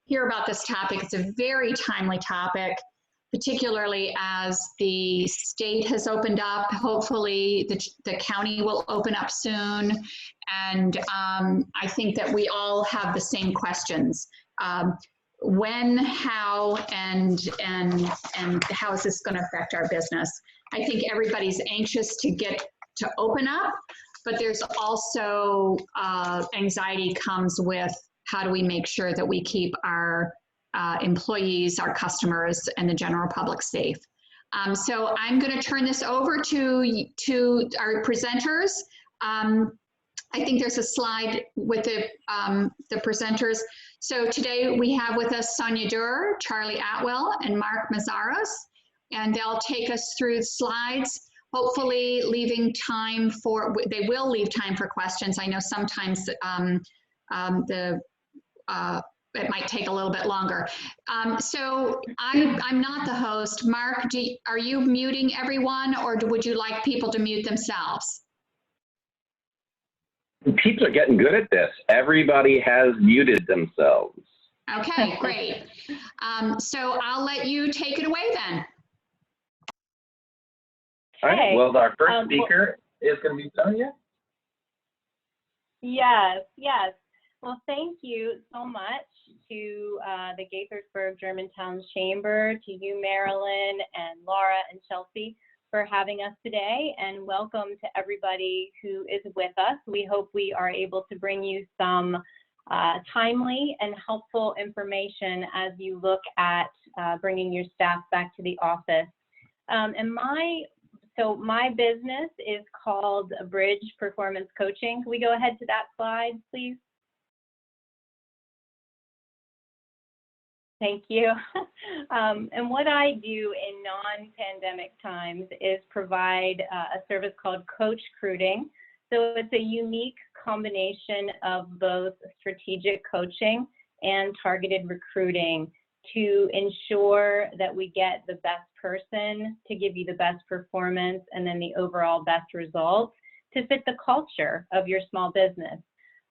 hear about this topic. It's a very timely topic, particularly as the state has opened up. Hopefully the county will open up soon. And I think that we all have the same questions. When, how, and how is this going to affect our business? I think everybody's anxious to get to open up, but there's also anxiety comes with how do we make sure that we keep our employees, our customers, and the general public safe. So I'm going to turn this over to our presenters. I think there's a slide with the presenters. So today we have with us Sonja Durr, Charlie Atwell, and Mark Meszaros, and they'll take us through slides, hopefully leaving time for, they will leave time for questions. I know sometimes it might take a little bit longer. So I'm not the host. Mark, are you muting everyone, or would you like people to mute themselves? People are getting good at this. Everybody has muted themselves. Okay, great. So I'll let you take it away then. All right, well, our first speaker is going to be Sonja. Yes. Well, thank you so much to the Gaithersburg-Germantown Chamber, to you, Marilyn, and Laura and Chelsea, for having us today, and welcome to everybody who is with us. We hope we are able to bring you some timely and helpful information as you look at bringing your staff back to the office. So my business is called Bridge Performance Coaching. Can we go ahead to that slide, please? Thank you. And what I do in non-pandemic times is provide a service called coach recruiting. So it's a unique combination of both strategic coaching and targeted recruiting to ensure that we get the best person to give you the best performance and then the overall best results to fit the culture of your small business.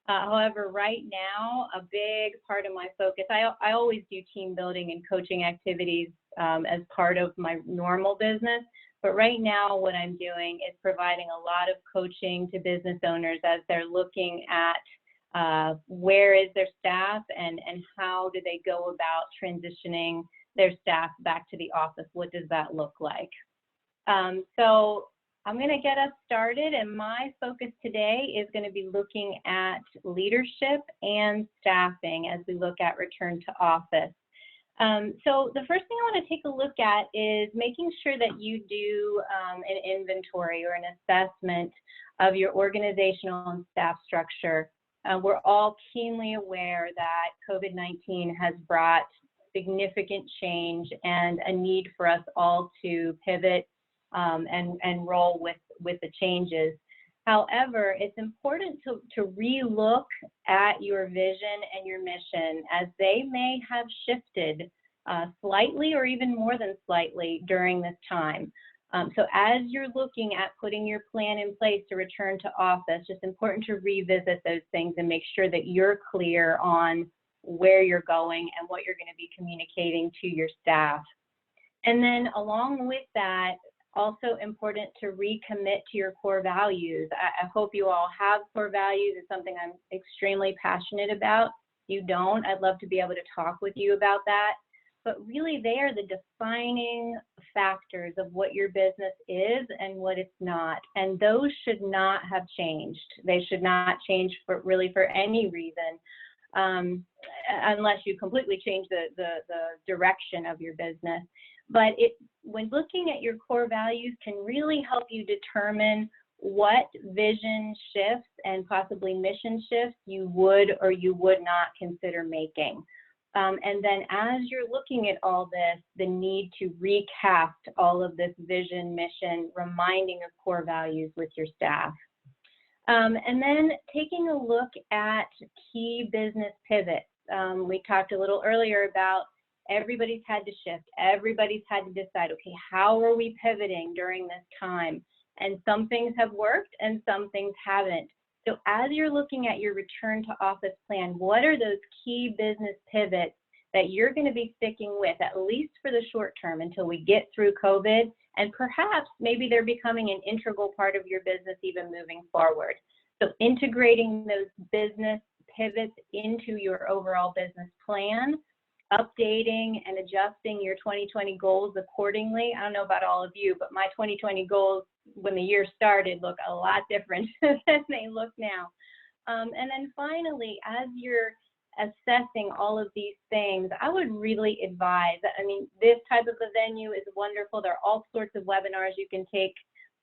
However, right now, a big part of my focus, I always do team building and coaching activities as part of my normal business. But right now, what I'm doing is providing a lot of coaching to business owners as they're looking at where is their staff and how do they go about transitioning their staff back to the office. What does that look like? So I'm going to get us started, and my focus today is going to be looking at leadership and staffing as we look at return to office. So the first thing I want to take a look at is making sure that you do an inventory or an assessment of your organizational and staff structure. We're all keenly aware that COVID-19 has brought significant change and a need for us all to pivot and roll with the changes. However, it's important to re-look at your vision and your mission, as they may have shifted slightly or even more than slightly during this time. So as you're looking at putting your plan in place to return to office, it's important to revisit those things and make sure that you're clear on where you're going and what you're going to be communicating to your staff. And then along with that, also important to recommit to your core values. I hope you all have core values. It's something I'm extremely passionate about. If you don't, I'd love to be able to talk with you about that. But really, they are the defining factors of what your business is and what it's not. And those should not have changed. They should not change for any reason, unless you completely change the direction of your business. But when looking at your core values can really help you determine what vision shifts and possibly mission shifts you would or you would not consider making. And then as you're looking at all this, the need to recast all of this vision, mission, reminding of core values with your staff. And then taking a look at key business pivots. We talked a little earlier about everybody's had to shift. Everybody's had to decide, okay, how are we pivoting during this time? And some things have worked and some things haven't. So as you're looking at your return to office plan, what are those key business pivots that you're going to be sticking with, at least for the short term, until we get through COVID, and perhaps maybe they're becoming an integral part of your business even moving forward. So integrating those business pivots into your overall business plan, updating and adjusting your 2020 goals accordingly. I don't know about all of you, but my 2020 goals when the year started look a lot different than they look now. And then finally, as you're assessing all of these things, I would really advise, I mean, this type of a venue is wonderful. There are all sorts of webinars you can take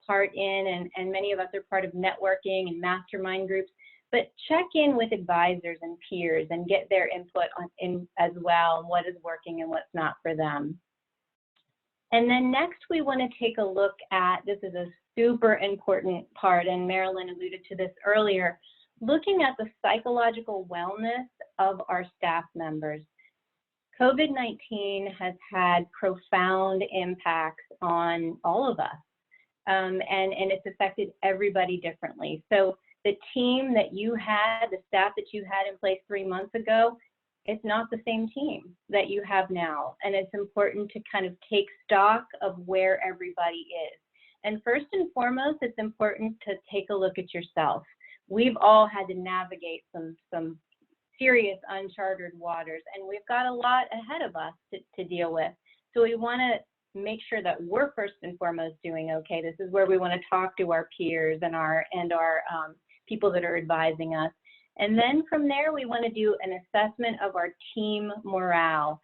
part in, and many of us are part of networking and mastermind groups, but check in with advisors and peers and get their input in as well, what is working and what's not for them. And then next, we want to take a look at, this is a super important part, and Marilyn alluded to this earlier, looking at the psychological wellness of our staff members. COVID-19 has had profound impacts on all of us, and it's affected everybody differently. So the team that you had, the staff that you had in place 3 months ago, it's not the same team that you have now. And it's important to kind of take stock of where everybody is. And first and foremost, it's important to take a look at yourself. We've all had to navigate some serious uncharted waters, and we've got a lot ahead of us to deal with. So we want to make sure that we're first and foremost doing okay. This is where we want to talk to our peers and our people that are advising us. And then from there, we want to do an assessment of our team morale,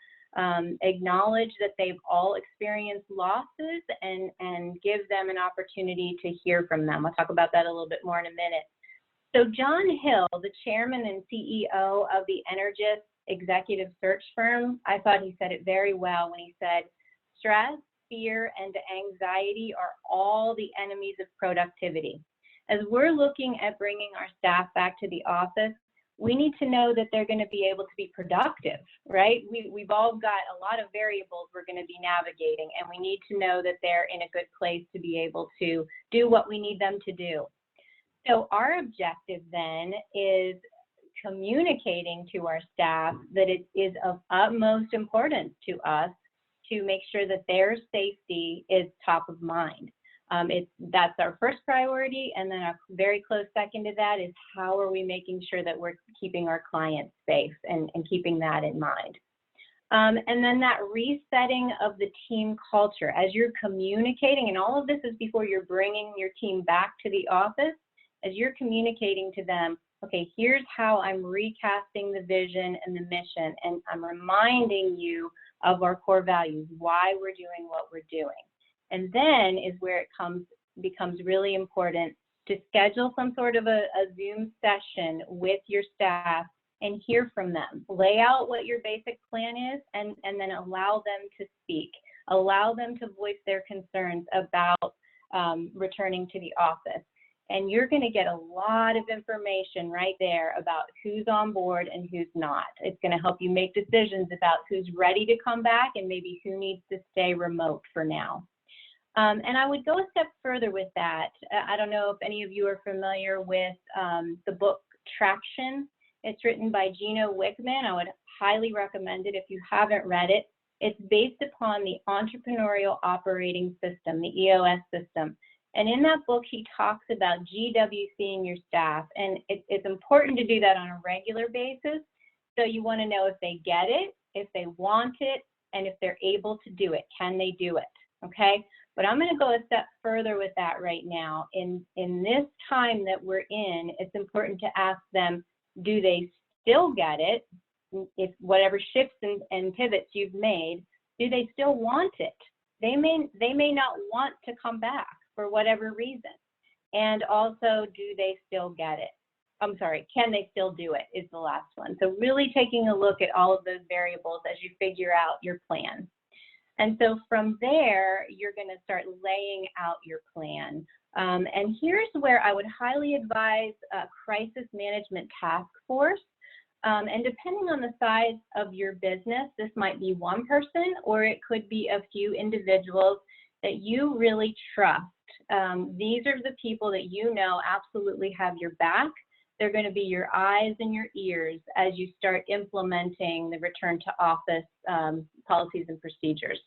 acknowledge that they've all experienced losses, and give them an opportunity to hear from them. I'll talk about that a little bit more in a minute. So John Hill, the chairman and CEO of the Energist executive search firm, I thought he said it very well when he said, stress, fear, and anxiety are all the enemies of productivity. As we're looking at bringing our staff back to the office, we need to know that they're going to be able to be productive, right? We've all got a lot of variables we're going to be navigating, and we need to know that they're in a good place to be able to do what we need them to do. So our objective then is communicating to our staff that it is of utmost importance to us to make sure that their safety is top of mind. That's our first priority, and then a very close second to that is how are we making sure that we're keeping our clients safe and keeping that in mind. And then that resetting of the team culture. As you're communicating, and all of this is before you're bringing your team back to the office, as you're communicating to them, okay, here's how I'm recasting the vision and the mission, and I'm reminding you of our core values, why we're doing what we're doing. And then is where it becomes really important to schedule some sort of a Zoom session with your staff and hear from them. Lay out what your basic plan is, and then allow them to speak. Allow them to voice their concerns about returning to the office. And you're going to get a lot of information right there about who's on board and who's not. It's going to help you make decisions about who's ready to come back and maybe who needs to stay remote for now. And I would go a step further with that. I don't know if any of you are familiar with the book Traction. It's written by Gino Wickman. I would highly recommend it if you haven't read it. It's based upon the Entrepreneurial Operating System, the EOS system. And in that book, he talks about GWCing your staff. And it's important to do that on a regular basis. So you want to know if they get it, if they want it, and if they're able to do it. Can they do it? Okay? But I'm going to go a step further with that right now. In this time that we're in, it's important to ask them, do they still get it? If whatever shifts and pivots you've made, do they still want it? They may not want to come back for whatever reason. And also, do they still get it? I'm sorry, can they still do it is the last one. So really taking a look at all of those variables as you figure out your plan. And so from there, you're going to start laying out your plan. And here's where I would highly advise a crisis management task force. And depending on the size of your business, this might be one person, or it could be a few individuals that you really trust. These are the people that you know absolutely have your back. They're going to be your eyes and your ears as you start implementing the return to office policies and procedures.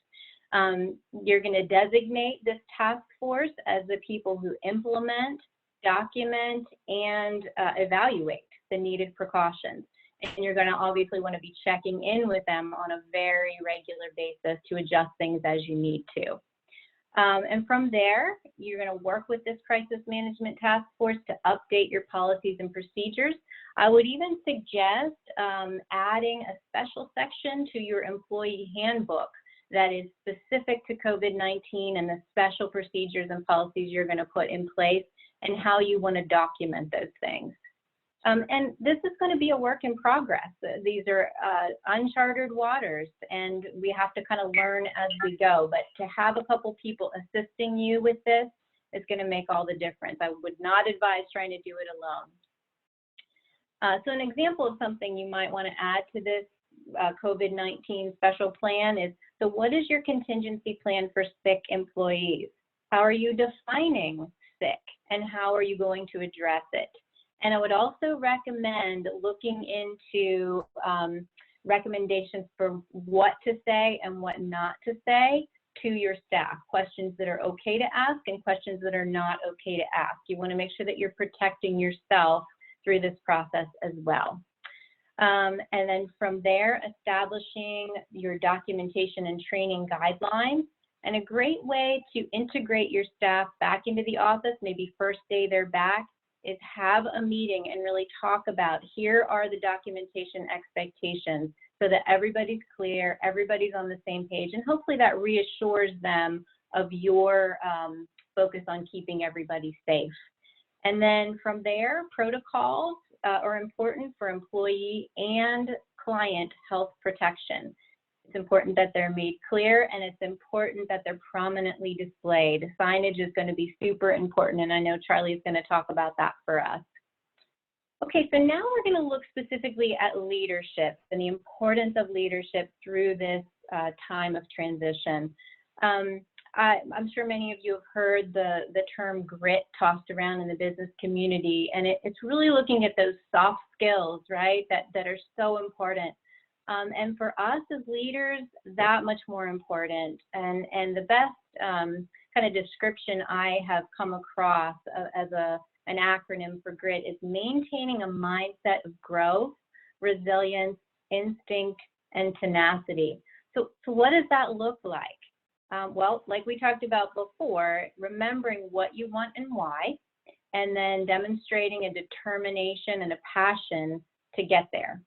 You're going to designate this task force as the people who implement, document, and evaluate the needed precautions. And you're going to obviously want to be checking in with them on a very regular basis to adjust things as you need to. And from there, you're going to work with this crisis management task force to update your policies and procedures. I would even suggest adding a special section to your employee handbook that is specific to COVID-19 and the special procedures and policies you're going to put in place and how you want to document those things. And this is going to be a work in progress. These are uncharted waters, and we have to kind of learn as we go. But to have a couple people assisting you with this is going to make all the difference. I would not advise trying to do it alone. So an example of something you might want to add to this COVID-19 special plan is, so what is your contingency plan for sick employees? How are you defining sick, and how are you going to address it? And I would also recommend looking into recommendations for what to say and what not to say to your staff, questions that are okay to ask and questions that are not okay to ask. You want to make sure that you're protecting yourself through this process as well. And then from there, establishing your documentation and training guidelines. And a great way to integrate your staff back into the office, maybe first day they're back, is have a meeting and really talk about, here are the documentation expectations so that everybody's clear, everybody's on the same page, and hopefully that reassures them of your focus on keeping everybody safe. And then from there, protocols are important for employee and client health protection. It's important that they're made clear, and it's important that they're prominently displayed. Signage is going to be super important, and I know Charlie is going to talk about that for us. Okay, so now we're going to look specifically at leadership and the importance of leadership through this time of transition. I'm sure many of you have heard the term grit tossed around in the business community, and it's really looking at those soft skills, right, that are so important. And for us as leaders, that much more important. And the best kind of description I have come across as an acronym for GRIT is maintaining a mindset of growth, resilience, instinct, and tenacity. So what does that look like? Well, like we talked about before, remembering what you want and why, and then demonstrating a determination and a passion to get there.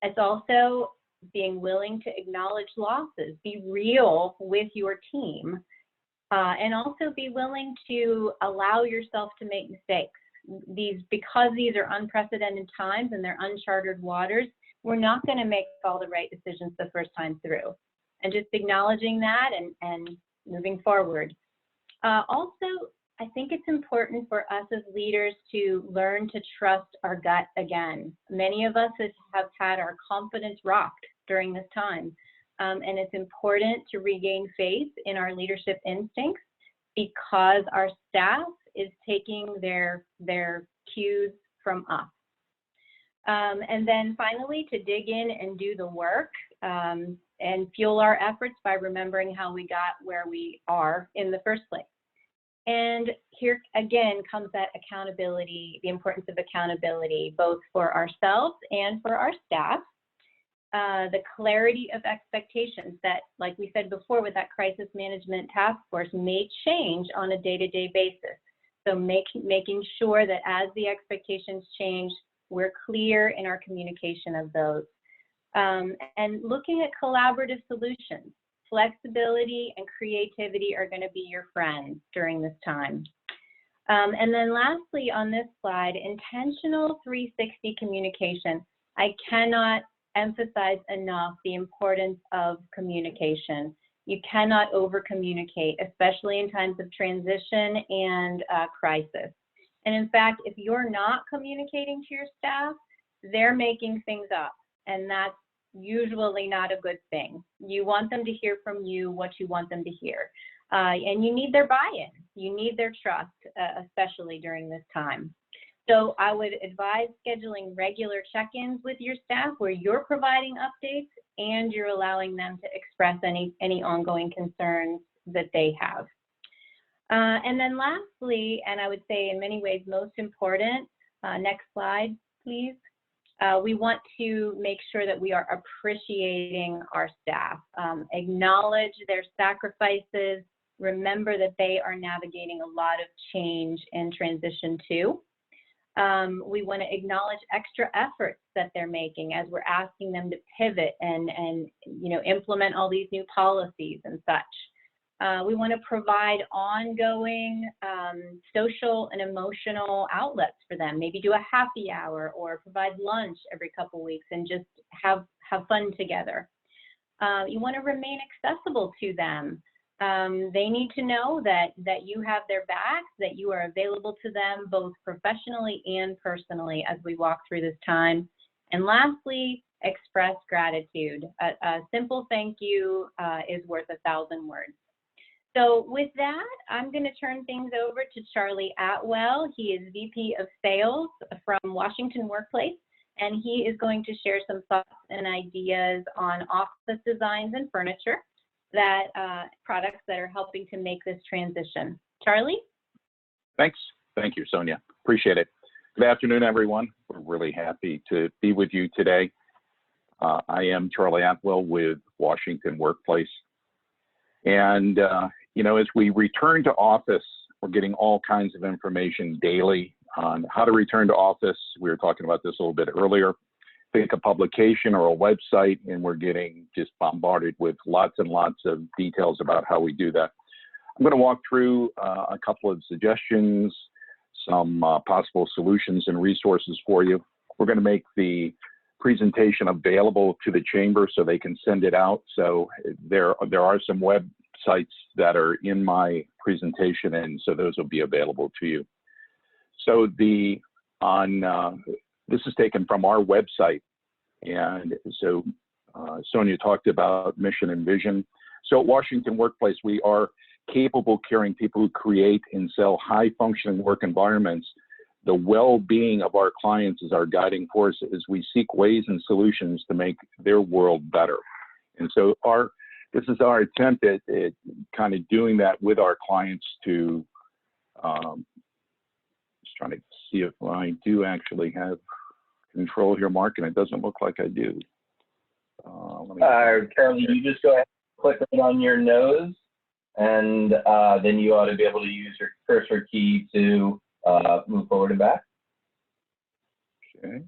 It's also being willing to acknowledge losses, be real with your team, and also be willing to allow yourself to make mistakes. Because these are unprecedented times and they're uncharted waters, we're not going to make all the right decisions the first time through. And just acknowledging that and moving forward. Also, I think it's important for us as leaders to learn to trust our gut again. Many of us have had our confidence rocked during this time. And it's important to regain faith in our leadership instincts because our staff is taking their cues from us. And then finally, to dig in and do the work and fuel our efforts by remembering how we got where we are in the first place. And here again comes that accountability, the importance of accountability, both for ourselves and for our staff. The clarity of expectations that, like we said before with that crisis management task force, may change on a day-to-day basis. So making sure that as the expectations change, we're clear in our communication of those. And looking at collaborative solutions. Flexibility and creativity are going to be your friends during this time. And then lastly on this slide, intentional 360 communication. I cannot emphasize enough the importance of communication. You cannot over communicate, especially in times of transition and crisis. And in fact, if you're not communicating to your staff, they're making things up, and that's usually not a good thing. You want them to hear from you what you want them to hear. And you need their buy-in. You need their trust, especially during this time. So I would advise scheduling regular check-ins with your staff where you're providing updates and you're allowing them to express any ongoing concerns that they have. And then lastly, and I would say in many ways most important, next slide, please. We want to make sure that we are appreciating our staff, acknowledge their sacrifices, remember that they are navigating a lot of change and transition too. We want to acknowledge extra efforts that they're making as we're asking them to pivot and implement all these new policies and such. We want to provide ongoing social and emotional outlets for them. Maybe do a happy hour or provide lunch every couple weeks and just have fun together. You want to remain accessible to them. They need to know that you have their backs, that you are available to them both professionally and personally as we walk through this time. And lastly, express gratitude. A simple thank you is worth 1,000 words. So with that, I'm going to turn things over to Charlie Atwell. He is VP of Sales from Washington Workplace, and he is going to share some thoughts and ideas on office designs and furniture, that products that are helping to make this transition. Charlie? Thanks. Thank you, Sonja. Appreciate it. Good afternoon, everyone. We're really happy to be with you today. I am Charlie Atwell with Washington Workplace. And, as we return to office, we're getting all kinds of information daily on how to return to office. We were talking about this a little bit earlier. Think a publication or a website, and we're getting just bombarded with lots and lots of details about how we do that. I'm going to walk through a couple of suggestions, some possible solutions and resources for you. We're going to make the presentation available to the chamber so they can send it out. So there are some websites that are in my presentation, and so those will be available to you. So this is taken from our website. And so Sonja talked about mission and vision. So at Washington Workplace, we are capable caring people who create and sell high functioning work environments. The well-being of our clients is our guiding force as we seek ways and solutions to make their world better. And so this is our attempt at kind of doing that with our clients to, just trying to see if I do actually have control here, Mark, and it doesn't look like I do. Charlie, you just go ahead and click right on your nose, and then you ought to be able to use your cursor key to move forward and back. Okay.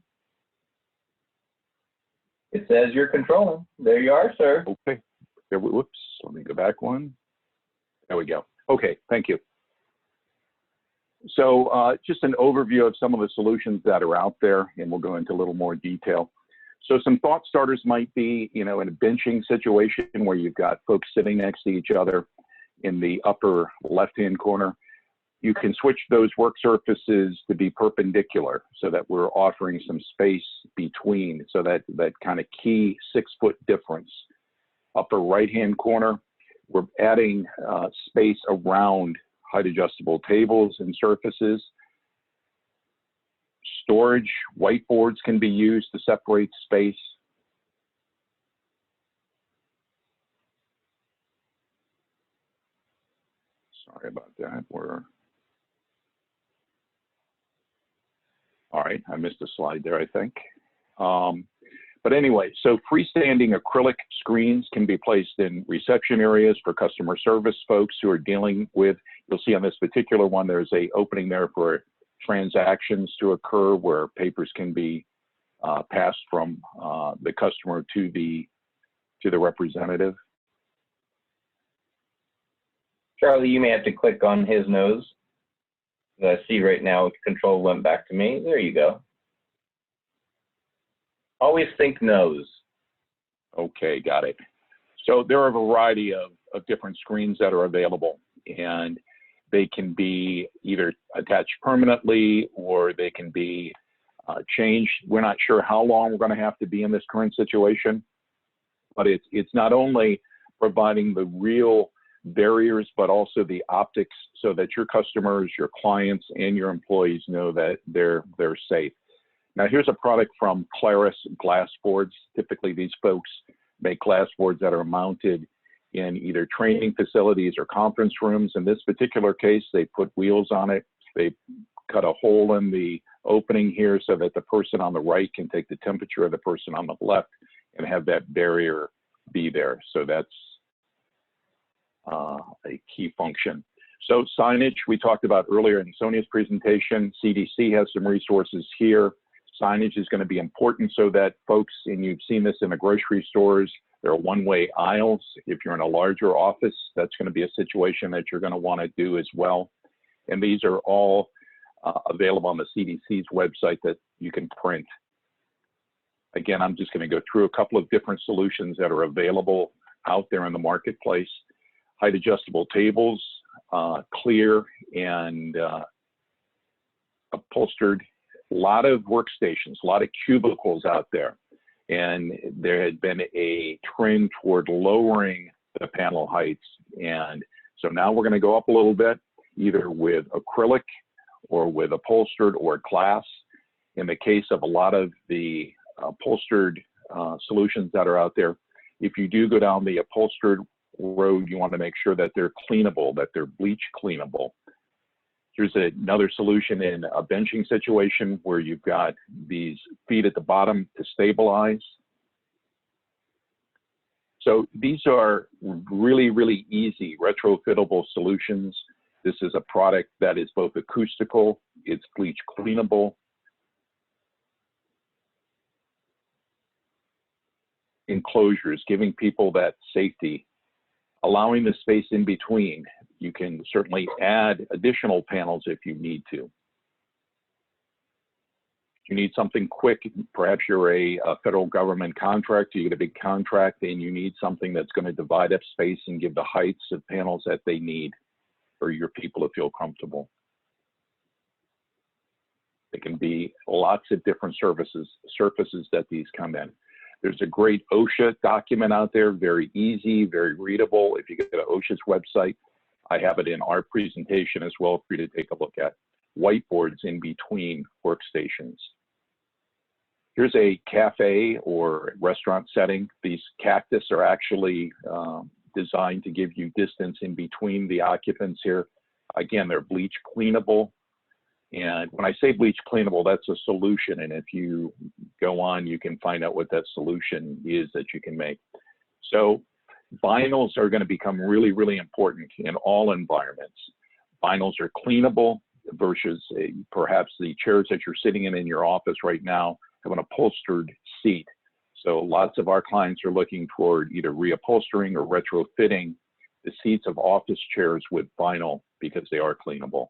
It says you're controlling. There you are, sir. Okay. Whoops. Let me go back one. There we go. Okay. Thank you. So just an overview of some of the solutions that are out there, and we'll go into a little more detail. So some thought starters might be, in a benching situation where you've got folks sitting next to each other in the upper left-hand corner. You can switch those work surfaces to be perpendicular so that we're offering some space between, so that kind of key 6-foot difference. Upper right-hand corner, we're adding space around height adjustable tables and surfaces. Storage, whiteboards can be used to separate space. Sorry about that. All right, I missed a slide there, I think. But anyway, so freestanding acrylic screens can be placed in reception areas for customer service folks who are dealing with, you'll see on this particular one, there's an opening there for transactions to occur where papers can be passed from the customer to the representative. Charlie, you may have to click on his nose. I see right now control went back to me. There you go. Always think nose. Okay, got it. So there are a variety of different screens that are available, and they can be either attached permanently or they can be changed. We're not sure how long we're going to have to be in this current situation, but it's not only providing the real barriers, but also the optics so that your customers, your clients, and your employees know that they're safe. Now, here's a product from Claris glass boards. Typically, these folks make glass boards that are mounted in either training facilities or conference rooms. In this particular case, they put wheels on it. They cut a hole in the opening here so that the person on the right can take the temperature of the person on the left and have that barrier be there. So that's a key function. So signage, we talked about earlier in Sonja's presentation. CDC has some resources here. Signage is going to be important so that folks, and you've seen this in the grocery stores, there are one-way aisles. If you're in a larger office, that's going to be a situation that you're going to want to do as well. And these are all available on the CDC's website that you can print. Again, I'm just going to go through a couple of different solutions that are available out there in the marketplace. Height adjustable tables, clear and upholstered. A lot of workstations, a lot of cubicles out there. And there had been a trend toward lowering the panel heights. And so now we're going to go up a little bit, either with acrylic or with upholstered or glass. In the case of a lot of the upholstered solutions that are out there, if you do go down the upholstered road, you want to make sure that they're cleanable, that they're bleach cleanable. Here's another solution in a benching situation where you've got these feet at the bottom to stabilize. So these are really, really easy retrofittable solutions. This is a product that is both acoustical, it's bleach cleanable. Enclosures, giving people that safety, allowing the space in between. You can certainly add additional panels if you need to. If you need something quick, perhaps you're a federal government contractor, you get a big contract and you need something that's going to divide up space and give the heights of panels that they need for your people to feel comfortable. There can be lots of different surfaces that these come in. There's a great OSHA document out there, very easy, very readable. If you go to OSHA's website, I have it in our presentation as well for you to take a look at. Whiteboards in between workstations. Here's a cafe or restaurant setting. These cactus are actually designed to give you distance in between the occupants here. Again, they're bleach cleanable. And when I say bleach cleanable, that's a solution. And if you go on, you can find out what that solution is that you can make. So vinyls are going to become really, really important in all environments. Vinyls are cleanable versus perhaps the chairs that you're sitting in your office right now have an upholstered seat. So lots of our clients are looking toward either reupholstering or retrofitting the seats of office chairs with vinyl because they are cleanable.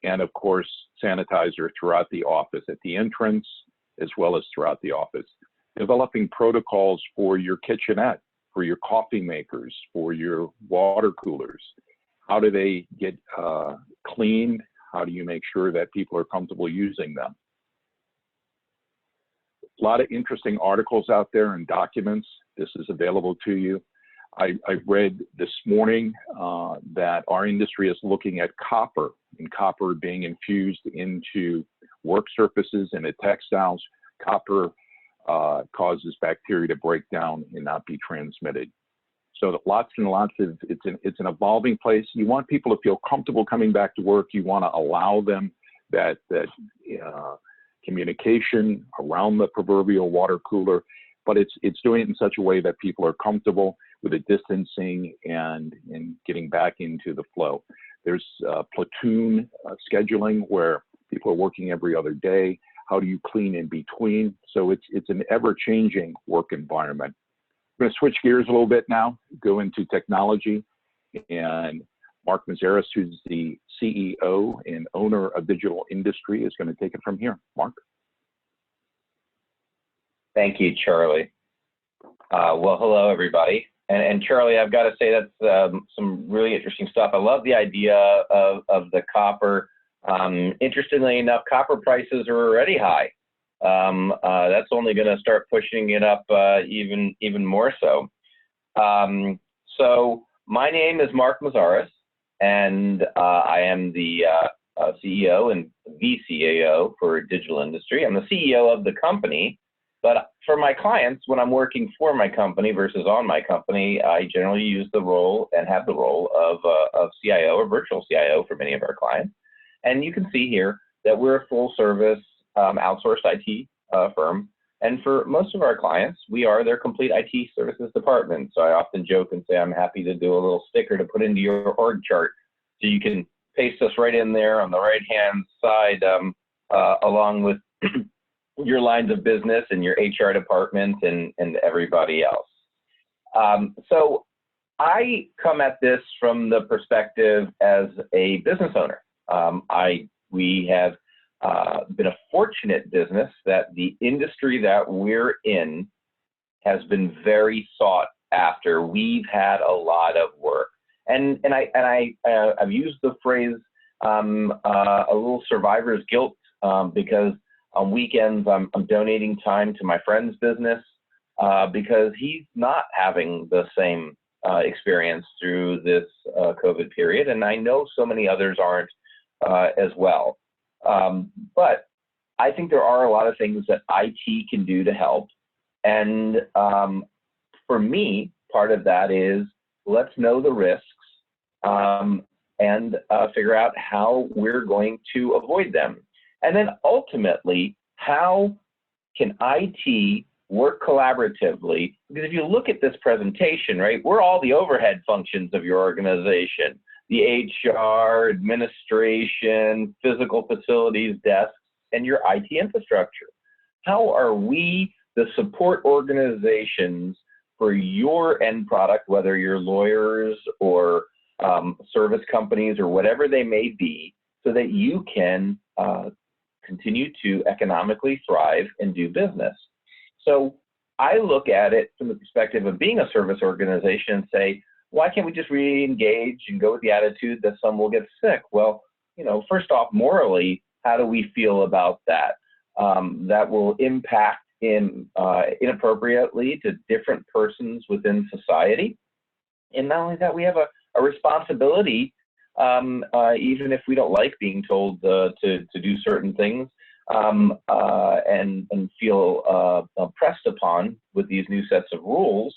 And of course, sanitizer throughout the office, at the entrance, as well as throughout the office. Developing protocols for your kitchenette, for your coffee makers, for your water coolers. How do they get cleaned? How do you make sure that people are comfortable using them? A lot of interesting articles out there and documents. This is available to you. I read this morning that our industry is looking at copper, and copper being infused into work surfaces and textiles. Copper causes bacteria to break down and not be transmitted. So lots and lots of, it's an evolving place. You want people to feel comfortable coming back to work. You want to allow them that communication around the proverbial water cooler, but it's doing it in such a way that people are comfortable with the distancing and getting back into the flow. There's platoon scheduling where people are working every other day. How do you clean in between? So it's an ever-changing work environment. I'm going to switch gears a little bit now, go into technology, and Mark Meszaros, who's the CEO and owner of Digital Industry, is going to take it from here. Mark? Thank you, Charlie. Well, hello, everybody. And Charlie, I've got to say that's some really interesting stuff. I love the idea of the copper. Interestingly enough, copper prices are already high. That's only going to start pushing it up even more so. So My name is Mark Meszaros, and I am the CEO and VCAO for Digital Industry. I'm the CEO of the company, but for my clients, when I'm working for my company versus on my company, I generally use the role and have the role of CIO or virtual CIO for many of our clients. And you can see here that we're a full service outsourced IT firm. And for most of our clients, we are their complete IT services department. So I often joke and say I'm happy to do a little sticker to put into your org chart so you can paste us right in there on the right-hand side along with your lines of business and your HR department and everybody else. So I come at this from the perspective as a business owner. We have been a fortunate business that the industry that we're in has been very sought after. We've had a lot of work, and I've used the phrase a little survivor's guilt because on weekends I'm donating time to my friend's business because he's not having the same experience through this COVID period, and I know so many others aren't as well. But I think there are a lot of things that IT can do to help. And for me, part of that is let's know the risks and figure out how we're going to avoid them. And then ultimately, how can IT work collaboratively? Because if you look at this presentation, right, we're all the overhead functions of your organization. The HR, administration, physical facilities, desks, and your IT infrastructure. How are we the support organizations for your end product, whether you're lawyers or service companies or whatever they may be, so that you can continue to economically thrive and do business? So I look at it from the perspective of being a service organization and say, why can't we just re-engage and go with the attitude that some will get sick? Well, you know, first off, morally, how do we feel about that? That will impact inappropriately to different persons within society. And not only that, we have a responsibility, even if we don't like being told to do certain things and feel pressed upon with these new sets of rules,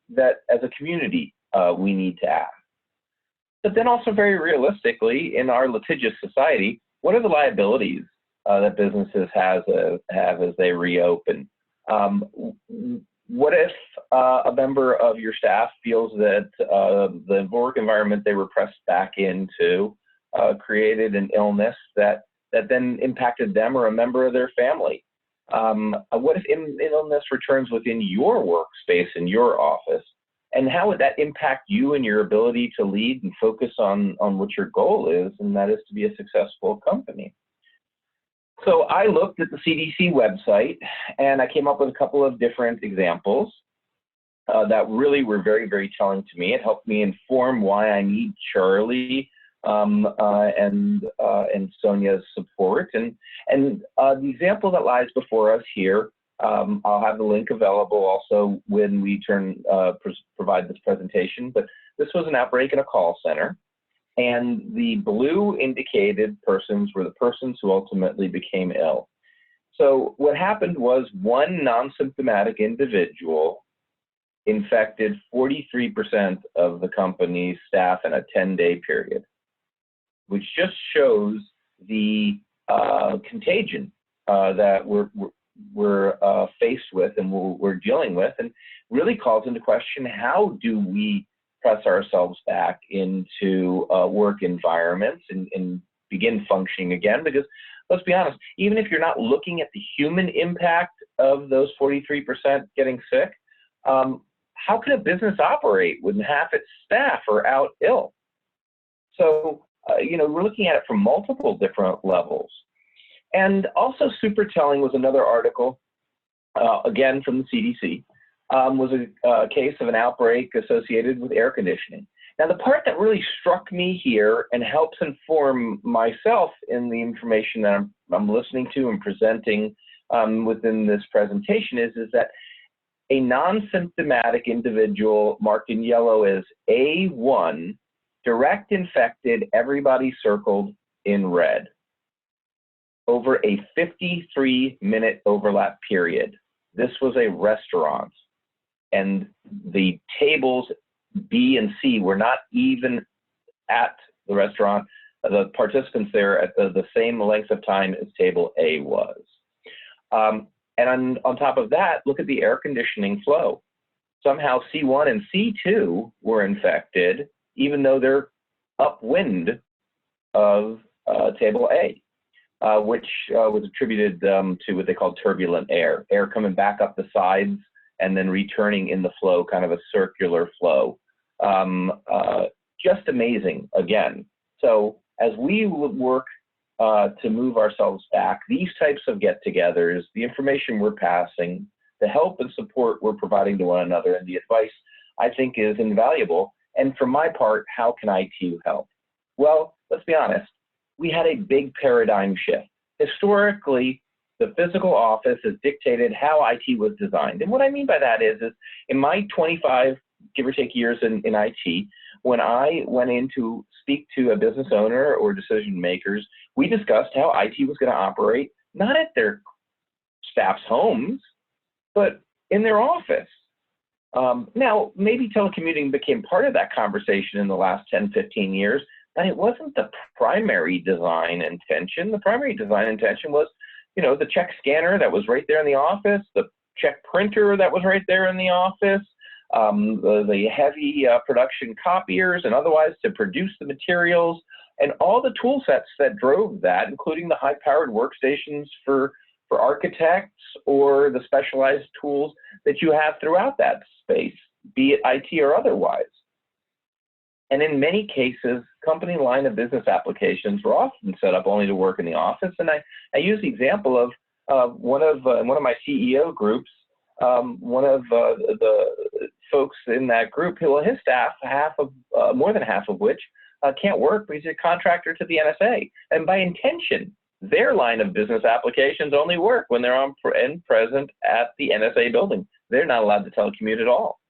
that as a community we need to act. But then also very realistically, in our litigious society, what are the liabilities that businesses have as they reopen? What if a member of your staff feels that the work environment they were pressed back into created an illness that then impacted them or a member of their family? What if illness returns within your workspace in your office? And how would that impact you and your ability to lead and focus on what your goal is, and that is to be a successful company? So I looked at the CDC website, and I came up with a couple of different examples that really were very, very telling to me. It helped me inform why I need Charlie and Sonja's support. And the example that lies before us here, I'll have the link available also when we provide this presentation, but this was an outbreak in a call center. And the blue indicated persons were the persons who ultimately became ill. So what happened was one non-symptomatic individual infected 43% of the company's staff in a 10-day period, which just shows the contagion that we're faced with and we're dealing with, and really calls into question, how do we press ourselves back into work environments and begin functioning again? Because let's be honest, even if you're not looking at the human impact of those 43% getting sick, how can a business operate when half its staff are out ill? So, you know, we're looking at it from multiple different levels. And also super telling was another article, again from the CDC, was a case of an outbreak associated with air conditioning. Now, the part that really struck me here and helps inform myself in the information that I'm listening to and presenting within this presentation is that a non-symptomatic individual marked in yellow as A1, direct infected, everybody circled in red, over a 53-minute overlap period. This was a restaurant, and the tables B and C were not even at the restaurant. The participants there at the same length of time as table A was. And on top of that, look at the air conditioning flow. Somehow C1 and C2 were infected, even though they're upwind of table A, which was attributed to what they call turbulent air coming back up the sides and then returning in the flow, kind of a circular flow. Just amazing, again. So as we work to move ourselves back, these types of get-togethers, the information we're passing, the help and support we're providing to one another, and the advice, I think, is invaluable. And for my part, how can IT help? Well, let's be honest. We had a big paradigm shift. Historically, the physical office has dictated how IT was designed. And what I mean by that is in my 25, give or take, years in IT, when I went in to speak to a business owner or decision makers, we discussed how IT was going to operate, not at their staff's homes, but in their office. Now, maybe telecommuting became part of that conversation in the last 10, 15 years, but it wasn't the primary design intention. The primary design intention was, the check scanner that was right there in the office, the check printer that was right there in the office, the heavy production copiers and otherwise to produce the materials, and all the tool sets that drove that, including the high-powered workstations for architects or the specialized tools that you have throughout that space, be it IT or otherwise. And in many cases, company line of business applications were often set up only to work in the office. And I use the example of one of my CEO groups. One of the folks in that group, his staff, more than half of which can't work because he's a contractor to the NSA. And by intention, their line of business applications only work when they're on and present at the NSA building. They're not allowed to telecommute at all.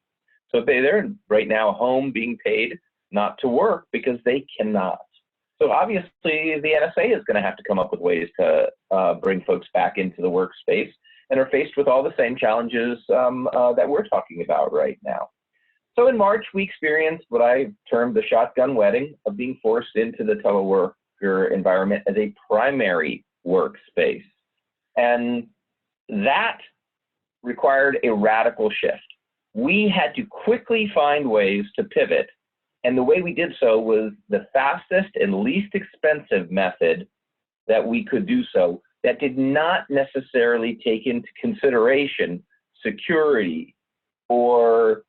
So they're right now home being paid not to work because they cannot. So obviously the NSA is going to have to come up with ways to bring folks back into the workspace, and are faced with all the same challenges that we're talking about right now. So in March, we experienced what I termed the shotgun wedding of being forced into the teleworker environment as a primary workspace. And that required a radical shift. We had to quickly find ways to pivot, and the way we did so was the fastest and least expensive method that we could do so, that did not necessarily take into consideration security or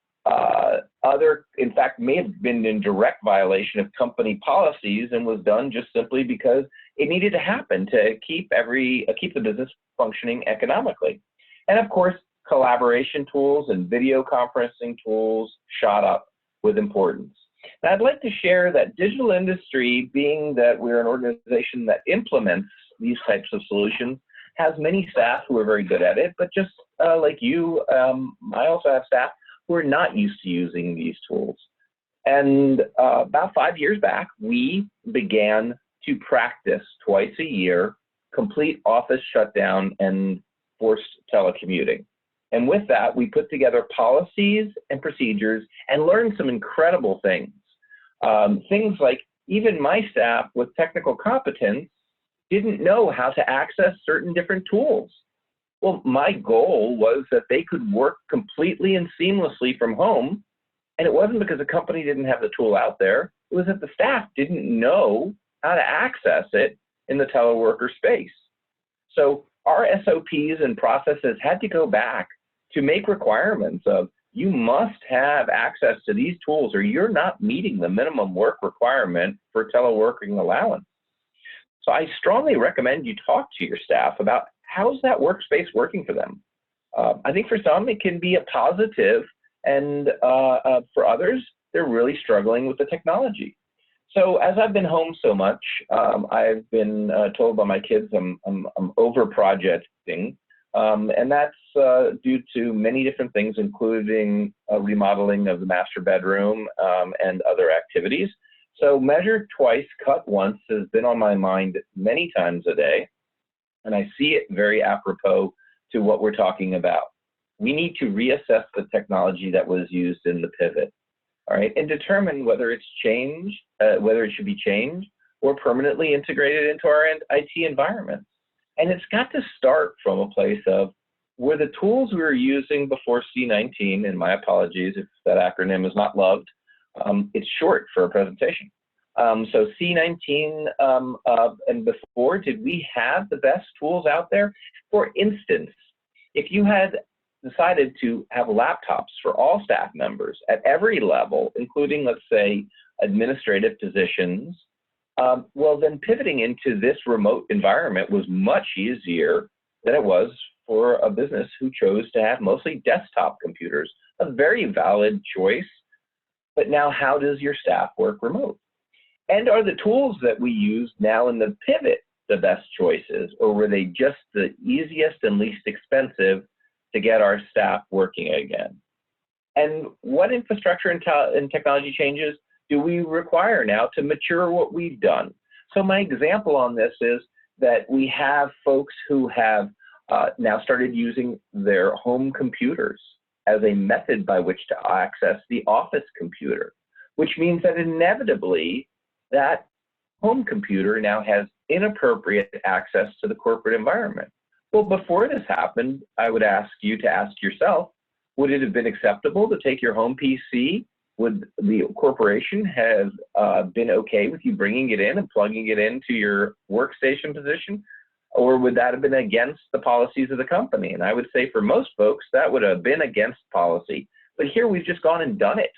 other, in fact, may have been in direct violation of company policies, and was done just simply because it needed to happen to keep the business functioning economically. And of course, collaboration tools and video conferencing tools shot up with importance. Now, I'd like to share that digital industry, being that we're an organization that implements these types of solutions, has many staff who are very good at it, but just like you, I also have staff who are not used to using these tools. And about 5 years back, we began to practice twice a year, complete office shutdown and forced telecommuting. And with that, we put together policies and procedures and learned some incredible things. Things like even my staff with technical competence didn't know how to access certain different tools. Well, my goal was that they could work completely and seamlessly from home. And it wasn't because the company didn't have the tool out there. It was that the staff didn't know how to access it in the teleworker space. So our SOPs and processes had to go back to make requirements of, you must have access to these tools or you're not meeting the minimum work requirement for teleworking allowance. So I strongly recommend you talk to your staff about how's that workspace working for them. I think for some it can be a positive, and for others, they're really struggling with the technology. So as I've been home so much, I've been told by my kids I'm over projecting, and that's due to many different things, including remodeling of the master bedroom and other activities. So measure twice, cut once has been on my mind many times a day, and I see it very apropos to what we're talking about. We need to reassess the technology that was used in the pivot, all right, and determine whether it's changed, whether it should be changed or permanently integrated into our IT environment. And it's got to start from a place of, were the tools we were using before C19, and my apologies if that acronym is not loved, it's short for a presentation. So C19 and before, did we have the best tools out there? For instance, if you had decided to have laptops for all staff members at every level, including, let's say, administrative positions, well, then pivoting into this remote environment was much easier than it was for a business who chose to have mostly desktop computers. A very valid choice, but now how does your staff work remote? And are the tools that we use now in the pivot the best choices, or were they just the easiest and least expensive to get our staff working again? And what infrastructure and technology changes do we require now to mature what we've done? So my example on this is that we have folks who have now started using their home computers as a method by which to access the office computer, which means that inevitably that home computer now has inappropriate access to the corporate environment. Well, before this happened, I would ask you to ask yourself, would it have been acceptable to take your home PC? Would the corporation have been okay with you bringing it in and plugging it into your workstation position? Or would that have been against the policies of the company? And I would say for most folks, that would have been against policy. But here we've just gone and done it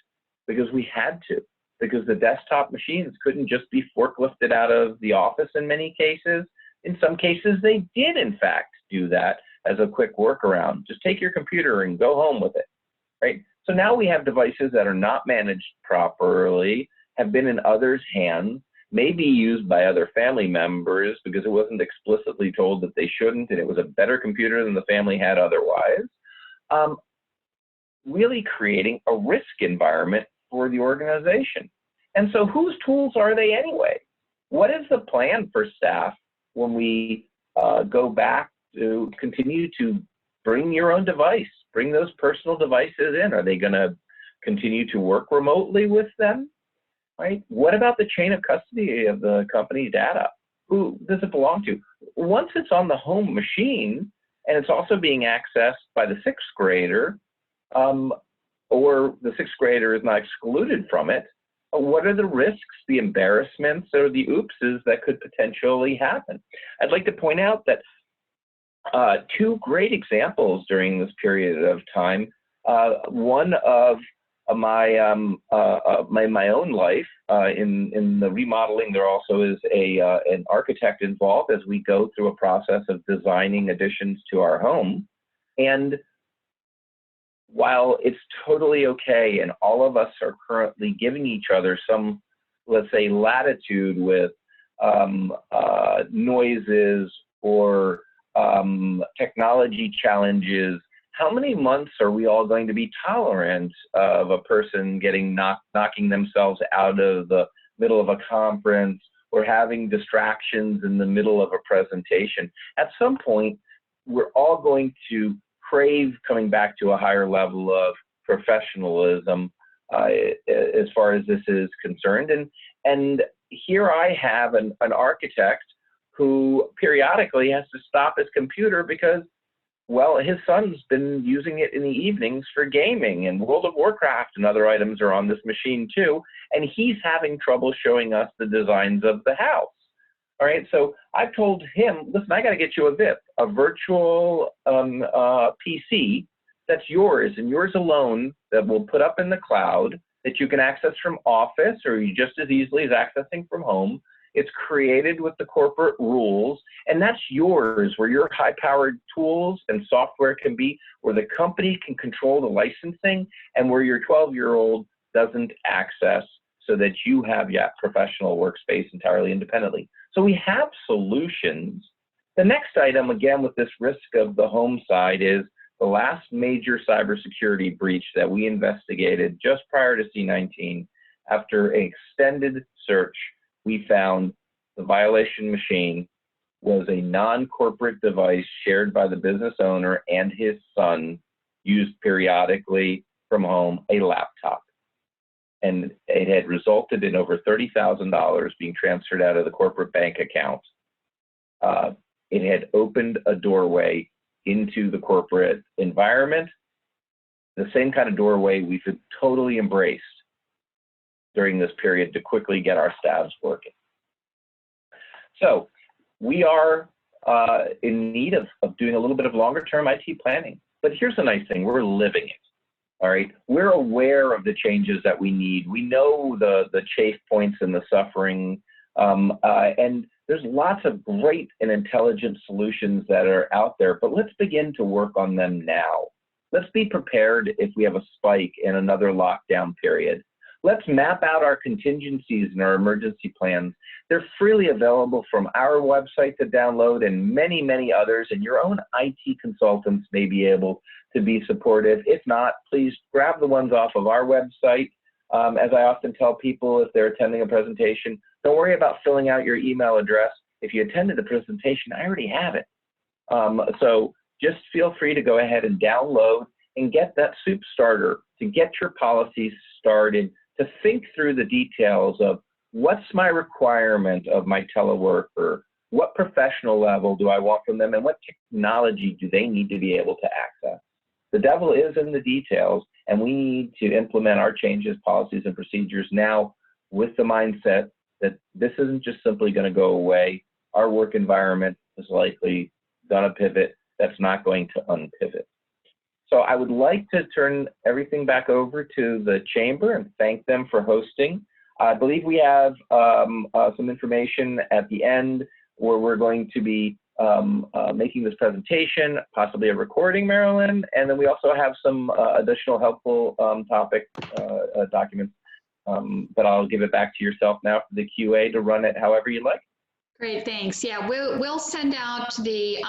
because we had to, because the desktop machines couldn't just be forklifted out of the office in many cases. In some cases, they did, in fact, do that as a quick workaround. Just take your computer and go home with it, right? So now we have devices that are not managed properly, have been in others' hands, may be used by other family members because it wasn't explicitly told that they shouldn't, and it was a better computer than the family had otherwise, really creating a risk environment for the organization. And so whose tools are they anyway? What is the plan for staff when we go back to continue to bring your own device, bring those personal devices in? Are they going to continue to work remotely with them? Right? What about the chain of custody of the company data? Who does it belong to? Once it's on the home machine and it's also being accessed by the sixth grader, or the sixth grader is not excluded from it, what are the risks, the embarrassments, or the oopses that could potentially happen? I'd like to point out that two great examples during this period of time. One of my own life in the remodeling. There also is an architect involved as we go through a process of designing additions to our home. And while it's totally okay, and all of us are currently giving each other some, let's say, latitude with noises or technology challenges, how many months are we all going to be tolerant of a person knocking themselves out of the middle of a conference or having distractions in the middle of a presentation? At some point, we're all going to crave coming back to a higher level of professionalism as far as this is concerned. And here I have an architect who periodically has to stop his computer because, well, his son's been using it in the evenings for gaming, and World of Warcraft and other items are on this machine too, and he's having trouble showing us the designs of the house. All right, so I've told him, listen, I got to get you a VIP, a virtual PC that's yours and yours alone, that we'll put up in the cloud, that you can access from office or you just as easily as accessing from home. It's created with the corporate rules, and that's yours, where your high-powered tools and software can be, where the company can control the licensing, and where your 12-year-old doesn't access, so that you have your professional workspace entirely independently. So we have solutions. The next item, again, with this risk of the home side is the last major cybersecurity breach that we investigated just prior to C-19, after an extended search, we found the violation machine was a non-corporate device shared by the business owner and his son, used periodically from home, a laptop. And it had resulted in over $30,000 being transferred out of the corporate bank account. It had opened a doorway into the corporate environment, the same kind of doorway we've totally embraced during this period to quickly get our staffs working. So we are in need of doing a little bit of longer term IT planning. But here's the nice thing, we're living it. All right, we're aware of the changes that we need. We know the chafe points and the suffering, and there's lots of great and intelligent solutions that are out there, but let's begin to work on them now. Let's be prepared if we have a spike in another lockdown period. Let's map out our contingencies and our emergency plans. They're freely available from our website to download and many, many others, and your own IT consultants may be able to be supportive. If not, please grab the ones off of our website. As I often tell people if they're attending a presentation, don't worry about filling out your email address. If you attended the presentation, I already have it. So just feel free to go ahead and download and get that soup starter to get your policies started, to think through the details of what's my requirement of my teleworker, what professional level do I want from them, and what technology do they need to be able to access. The devil is in the details, and we need to implement our changes, policies, and procedures now with the mindset that this isn't just simply going to go away. Our work environment is likely going to pivot. That's not going to unpivot. So I would like to turn everything back over to the chamber and thank them for hosting. I believe we have some information at the end where we're going to be making this presentation, possibly a recording, Marilyn, and then we also have some additional helpful topic documents. But I'll give it back to yourself now for the QA to run it however you like. Great, thanks. Yeah, we'll send out the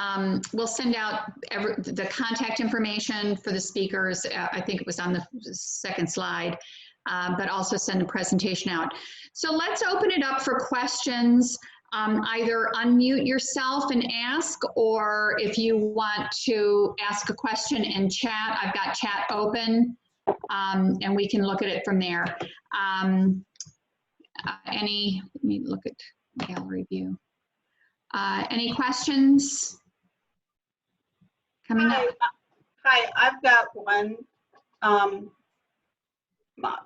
contact information for the speakers. I think it was on the second slide, but also send the presentation out. So let's open it up for questions. Either unmute yourself and ask, or if you want to ask a question in chat, I've got chat open, and we can look at it from there. Let me look at gallery view. Any questions coming up? Hi, I've got one.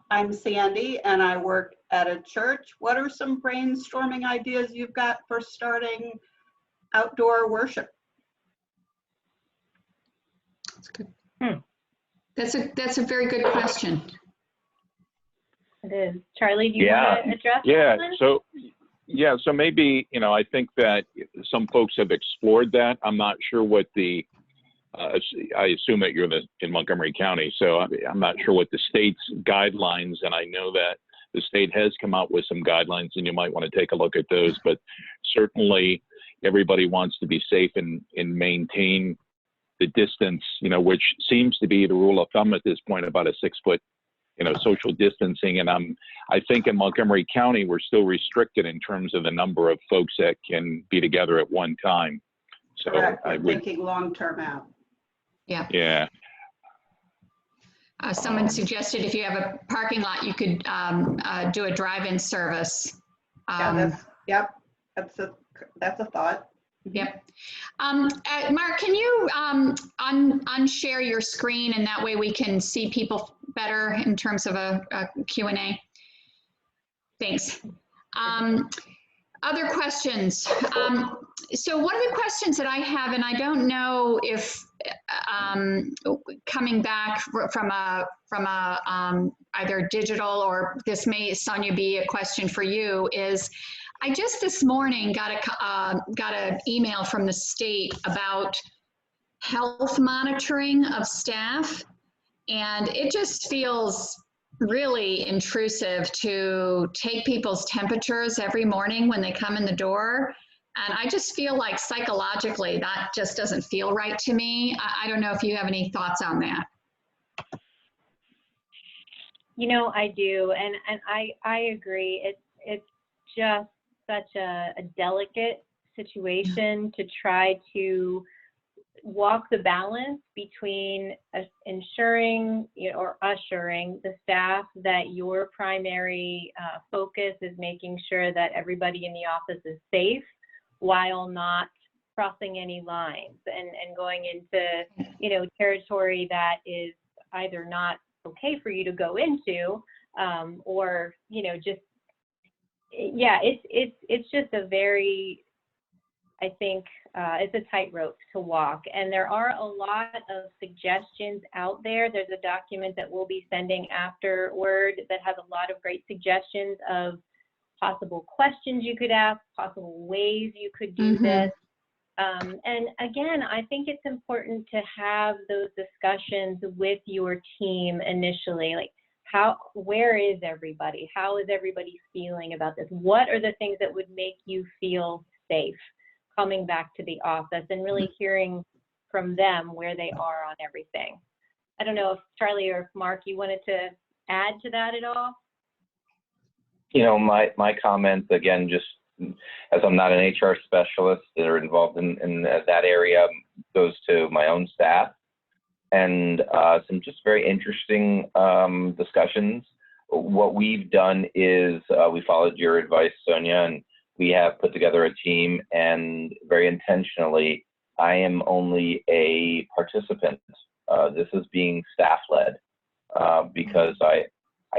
I'm Sandy and I work at a church. What are some brainstorming ideas you've got for starting outdoor worship? That's good. That's a very good question. It is. Charlie, do you want to address that one? So maybe, I think that some folks have explored that. I'm not sure what the, I assume that you're in Montgomery County, so I'm not sure what the state's guidelines, and I know that the state has come out with some guidelines, and you might want to take a look at those, but certainly everybody wants to be safe and maintain the distance, which seems to be the rule of thumb at this point, about a 6 foot social distancing. And I think in Montgomery County, we're still restricted in terms of the number of folks that can be together at one time. So Correct. I would would, thinking long-term out. Yeah. Yeah. Someone suggested if you have a parking lot, you could do a drive-in service. That's a thought. Yep. Mark, can you unshare your screen, and that way we can see people better in terms of a Q&A? Thanks. Other questions? So one of the questions that I have, and I don't know if coming back from either digital, or this may, Sonja, be a question for you, is I just this morning got an email from the state about health monitoring of staff, and it just feels really intrusive to take people's temperatures every morning when they come in the door. And I just feel like psychologically that just doesn't feel right to me. I don't know if you have any thoughts on that. You know, I do, and I agree. It's just such a delicate situation to try to walk the balance between ensuring, you know, or assuring the staff that your primary focus is making sure that everybody in the office is safe, while not crossing any lines and going into, you know, territory that is either not okay for you to go into, or, you know, just, yeah, it's just a very, I think, it's a tightrope to walk. And there are a lot of suggestions out there. There's a document that we'll be sending afterward that has a lot of great suggestions of possible questions you could ask, possible ways you could do this. And again, I think it's important to have those discussions with your team initially, like where is everybody? How is everybody feeling about this? What are the things that would make you feel safe coming back to the office, and really hearing from them where they are on everything. I don't know if Charlie or if Mark, you wanted to add to that at all? You know, my comments, again, just as I'm not an HR specialist that are involved in that area, goes to my own staff, and some just very interesting discussions. What we've done is we followed your advice, Sonja, and we have put together a team, and very intentionally, I am only a participant. This is being staff-led because I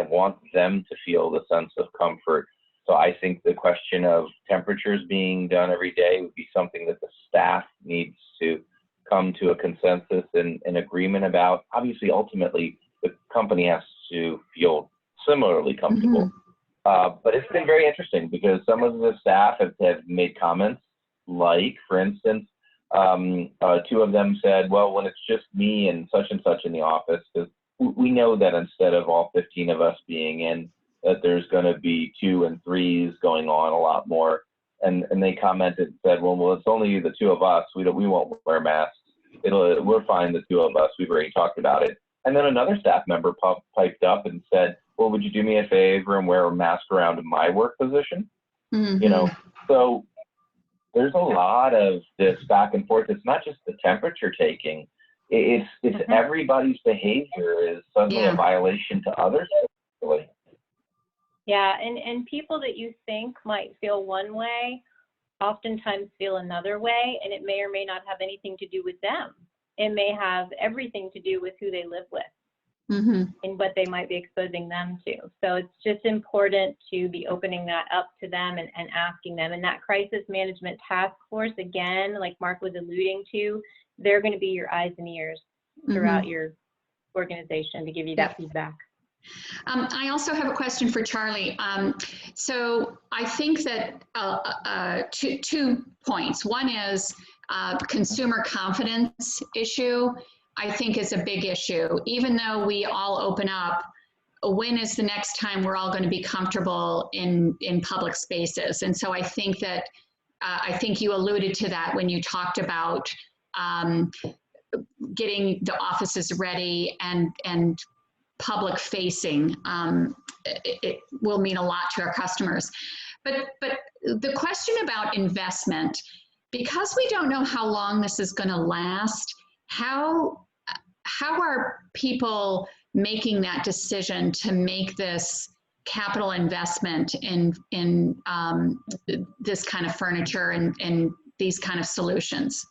want them to feel the sense of comfort. So I think the question of temperatures being done every day would be something that the staff needs to come to a consensus and agreement about. Obviously, ultimately, the company has to feel similarly comfortable. But it's been very interesting because some of the staff have made comments like, for instance, two of them said, well, when it's just me and such in the office, because we know that instead of all 15 of us being in, that there's going to be 2 and 3s going on a lot more. And they commented and said, well, it's only the 2 of us. We won't wear masks. We're fine, the 2 of us. We've already talked about it. And then another staff member piped up and said, well, would you do me a favor and wear a mask around in my work position? You know, so there's a lot of this back and forth. It's not just the temperature taking. It's everybody's behavior is suddenly a violation to others. Really. Yeah, and people that you think might feel one way oftentimes feel another way, and it may or may not have anything to do with them. It may have everything to do with who they live with and what they might be exposing them to. So it's just important to be opening that up to them and asking them. And that crisis management task force, again, like Mark was alluding to, they're going to be your eyes and ears throughout your organization to give you that feedback. I also have a question for Charlie. So I think that two points. One is consumer confidence issue, I think is a big issue. Even though we all open up, when is the next time we're all going to be comfortable in public spaces? And so I think that, I think you alluded to that when you talked about getting the offices ready and public facing. It will mean a lot to our customers. But the question about investment, because we don't know how long this is going to last, how are people making that decision to make this capital investment in this kind of furniture and these kind of solutions?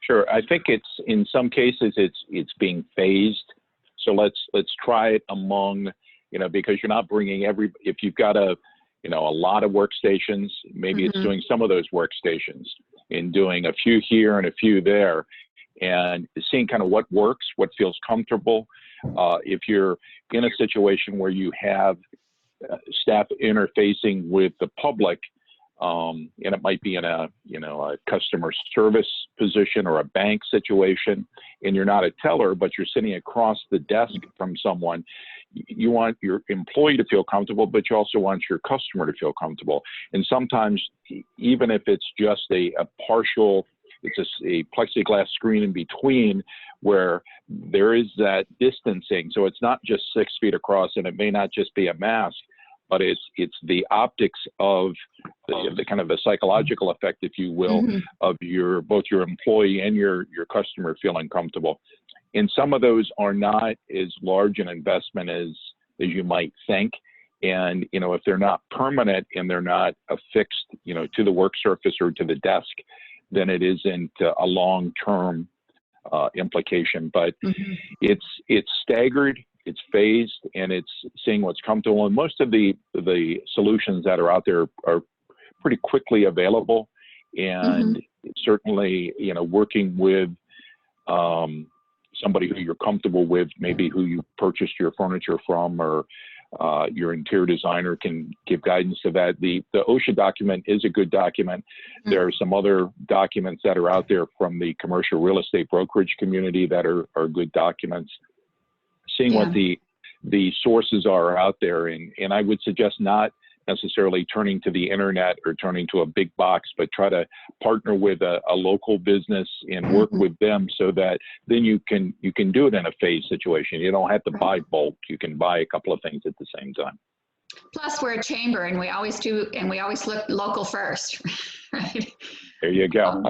Sure, I think it's in some cases it's being phased. So let's try it among, you know, because you're not bringing if you've got a lot of workstations, maybe it's doing some of those workstations and doing a few here and a few there, and seeing kind of what works, what feels comfortable. If you're in a situation where you have staff interfacing with the public, and it might be in a, a customer service position or a bank situation, and you're not a teller, but you're sitting across the desk from someone. You want your employee to feel comfortable, but you also want your customer to feel comfortable. And sometimes, even if it's just a partial, it's a plexiglass screen in between where there is that distancing. So it's not just 6 feet across, and it may not just be a mask, but it's the optics of the kind of the psychological effect, if you will, of both your employee and your customer feeling comfortable. And some of those are not as large an investment as you might think. And, if they're not permanent and they're not affixed, to the work surface or to the desk, then it isn't a long-term implication. But it's staggered, it's phased, and it's seeing what's comfortable. And most of the solutions that are out there are pretty quickly available. And certainly, working with somebody who you're comfortable with, maybe who you purchased your furniture from, or your interior designer can give guidance to that. The OSHA document is a good document. There are some other documents that are out there from the commercial real estate brokerage community that are good documents. Seeing what the sources are out there, and I would suggest not necessarily turning to the internet or turning to a big box, but try to partner with a local business and work with them, so that then you can do it in a phased situation. You don't have to buy bulk. You can buy a couple of things at the same time. Plus, we're a chamber, and we always look local first, right? There you go.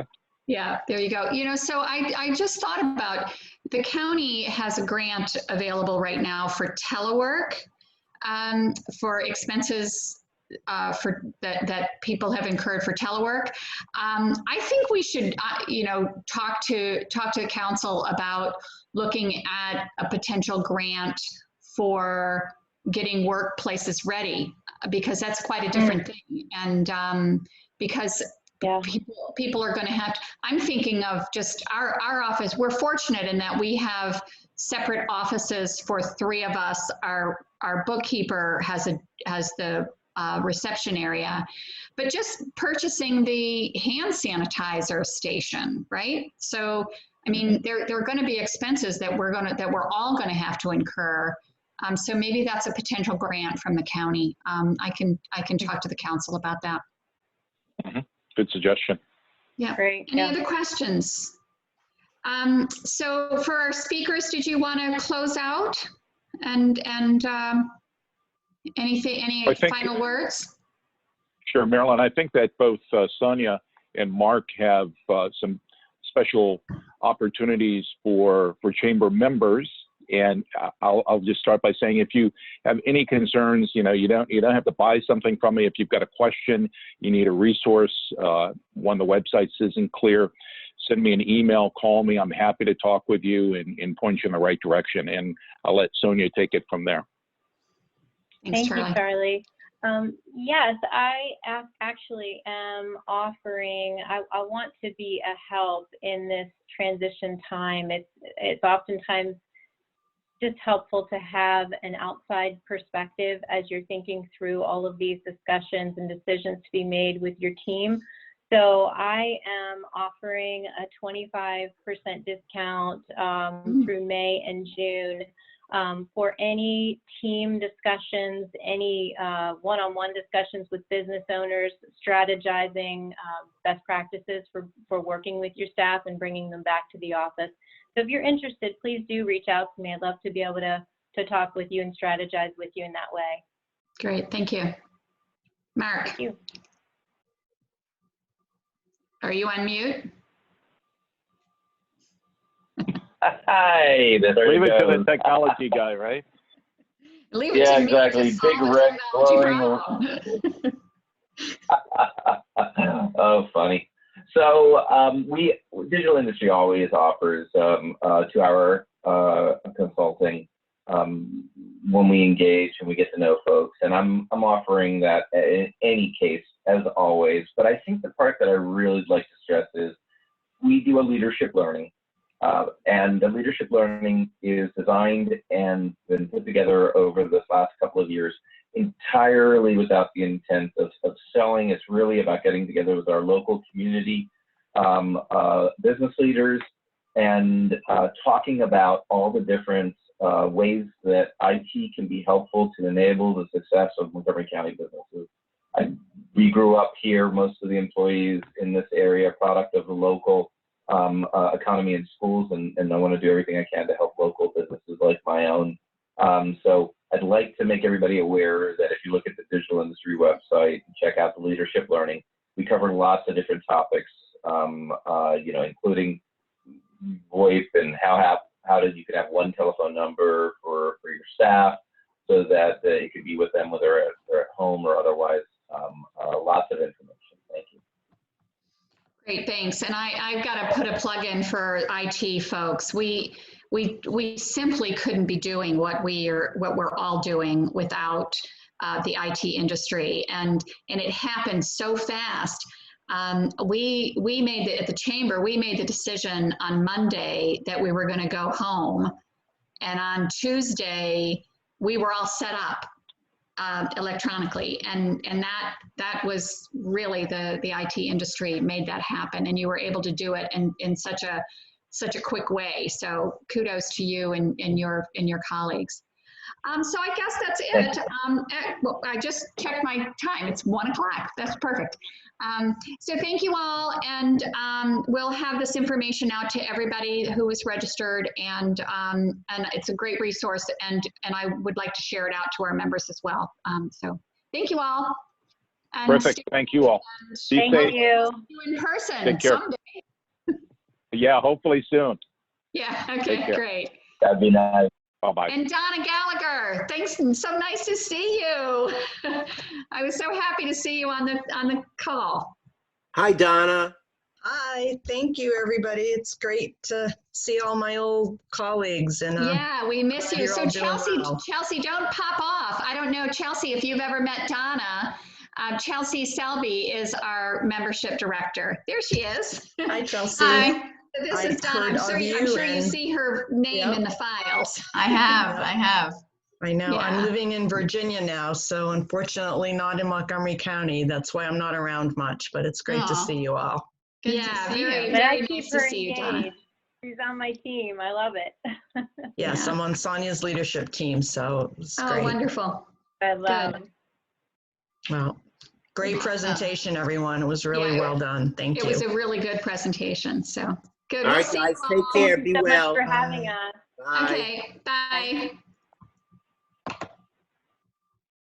Yeah, there you go. So I just thought about, the county has a grant available right now for telework, for expenses for that people have incurred for telework. I think we should, talk to council about looking at a potential grant for getting workplaces ready, because that's quite a different thing. And because people are going to have to, I'm thinking of just our office. We're fortunate in that we have separate offices for 3 of us. Our bookkeeper has the reception area, but just purchasing the hand sanitizer station, right? So, I mean, there are going to be expenses that we're all going to have to incur. So maybe that's a potential grant from the county. I can talk to the council about that. Good suggestion. Yeah. Great. Any other questions? So for our speakers, did you want to close out and any final words? Sure, Marilyn. I think that both Sonja and Mark have some special opportunities for chamber members, and I'll just start by saying, if you have any concerns, you don't have to buy something from me. If you've got a question, you need a resource, one of the websites isn't clear, send me an email, call me. I'm happy to talk with you and point you in the right direction, and I'll let Sonja take it from there. Thanks, Thank you, Charlie. Yes, I actually am offering, I want to be a help in this transition time. It's oftentimes just helpful to have an outside perspective as you're thinking through all of these discussions and decisions to be made with your team. So I am offering a 25% discount through May and June for any team discussions, any one-on-one discussions with business owners, strategizing best practices for working with your staff and bringing them back to the office. So if you're interested, please do reach out to me. I'd love to be able to talk with you and strategize with you in that way. Great, thank you. Mark. Thank you. Are you on mute? Hi, leave it to the technology guy, right? Leave it to exactly. Me to Big red glowing. Oh, funny. So Digital Industry always offers 2-hour consulting when we engage and we get to know folks, and I'm offering that in any case, as always. But I think the part that I really like to stress is we do a leadership learning. And the leadership learning is designed and been put together over this last couple of years entirely without the intent of selling. It's really about getting together with our local community business leaders and talking about all the different ways that IT can be helpful to enable the success of Montgomery County businesses. We grew up here, most of the employees in this area, product of the local economy and schools, and I want to do everything I can to help local businesses like my own. So I'd like to make everybody aware that if you look at the digital industry website and check out the leadership learning, we cover lots of different topics, you know, including VoIP and how you can have one telephone number for your staff so that it could be with them whether they're at home or otherwise. Lots of information. Thank you. Great, thanks. And I've got to put a plug in for IT folks. We simply couldn't be doing what we're all doing without the IT industry, and it happened so fast. We made at the chamber, we made the decision on Monday that we were going to go home, and on Tuesday we were all set up electronically, and that was really the IT industry made that happen, and you were able to do it in such a quick way. So kudos to you and your colleagues. So I guess that's it. Well, I just checked my time. It's 1 o'clock. That's perfect. So thank you all, and we'll have this information out to everybody who is registered, and it's a great resource, and I would like to share it out to our members as well. So thank you all. And Perfect. Thank you all. Thank you. See you in person Take care. someday. Yeah, hopefully soon. Yeah. Okay. Great. That'd be nice. Bye-bye. And Donna Gallagher, thanks. So nice to see you. I was so happy to see you on the call. Hi, Donna. Hi, thank you, everybody. It's great to see all my old colleagues. And Yeah, we miss you. you're So all doing well. Chelsea, don't pop off. I don't know, Chelsea, if you've ever met Donna. Chelsea Selby is our membership director. There she is. Hi, Chelsea. Hi. This is I've Donna. heard I'm of sure you and- see her name Yep. in the files. I have. I know. Yeah. I'm living in Virginia now, so unfortunately not in Montgomery County. That's why I'm not around much, but it's great to Aw. see you all. Good Yeah, to see very, you. But I very keep nice to her see you, Donna. engaged. She's on my team. I love it. Yes, Yeah. I'm on Sonja's leadership team, so it's Oh, great. wonderful. I love Good. Well, great presentation, everyone. It was really Yeah. well done. Thank It you. was a really good presentation. So good. All We'll right, see guys, you take all. care. Thank Be you so well. much for having us. Bye. Okay. Bye.